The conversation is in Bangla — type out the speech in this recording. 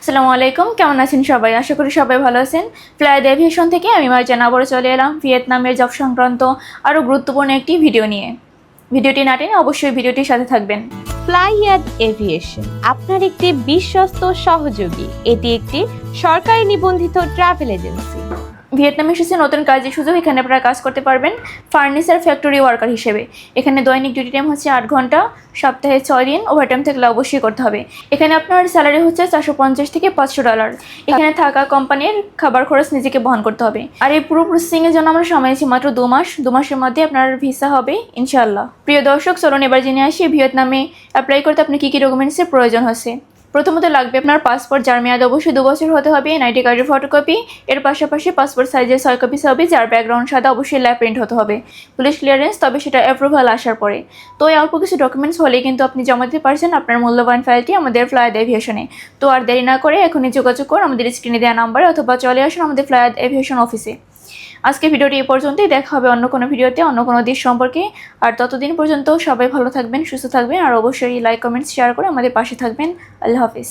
আসসালামু আলাইকুম, কেমন আছেন সবাই? আশা করি সবাই ভালো আছেন। ফ্লাইড এভিয়েশন থেকে আমি মার্জানা আবারও চলে এলাম ভিয়েতনামের জব সংক্রান্ত আরও গুরুত্বপূর্ণ একটি ভিডিও নিয়ে। ভিডিওটি না টেনে অবশ্যই ভিডিওটির সাথে থাকবেন। ফ্লাইয়াদ এভিয়েশন আপনার একটি বিশ্বস্ত সহযোগী। এটি একটি সরকারি নিবন্ধিত ট্রাভেল এজেন্সি। ভিয়েতনামে এসেছে নতুন কাজের সুযোগ। এখানে আপনারা কাজ করতে পারবেন ফার্নিচার ফ্যাক্টরি ওয়ার্কার হিসেবে। এখানে দৈনিক ডিউটি টাইম হচ্ছে 8 ঘন্টা, সপ্তাহে 6 দিন, ওভারটাইম থাকলে অবশ্যই করতে হবে। এখানে আপনার স্যালারি হচ্ছে $450 থেকে $500। এখানে থাকা, কোম্পানির খাবার খরচ নিজেকে বহন করতে হবে। আর এই পুরো প্রসেসিংয়ের জন্য আমরা সময় আছি মাত্র 2 মাস। 2 মাসের মধ্যে আপনার ভিসা হবে ইনশাআল্লাহ। প্রিয় দর্শক, চলুন এবার জেনে আসি ভিয়েতনামে অ্যাপ্লাই করতে আপনি কী কী ডকুমেন্টসের প্রয়োজন হচ্ছে। প্রথমত লাগবে আপনার পাসপোর্ট, যার মেয়াদ অবশ্যই 2 বছর হতে হবে। এনআইডি কার্ডের ফটোকপি, এর পাশাপাশি পাসপোর্ট সাইজের 6 কপি ছবি, যার ব্যাকগ্রাউন্ড সাদা, অবশ্যই ল্যাব প্রিন্ট হতে হবে। পুলিশ ক্লিয়ারেন্স, তবে সেটা অ্যাপ্রুভাল আসার পরে। তো এই অল্প কিছু ডকুমেন্টস হলেই কিন্তু আপনি জমা দিতে পারছেন আপনার মূল্যবান ফাইলটি আমাদের ফ্লাইয়াদ এভিয়েশনে। তো আর দেরি না করে এখনই যোগাযোগ করুন আমাদের স্ক্রিনে দেওয়া নাম্বারে, অথবা চলে আসুন আমাদের ফ্লাইয়াদ এভিয়েশন অফিসে। আজকে ভিডিওটি এই পর্যন্তই। দেখা হবে অন্য কোনো ভিডিওতে অন্য কোনো দেশ সম্পর্কে। আর ততদিন পর্যন্ত সবাই ভালো থাকবেন, সুস্থ থাকবেন, আর অবশ্যই লাইক, কমেন্টস, শেয়ার করে আমাদের পাশে থাকবেন। আল্লাহ হাফিজ।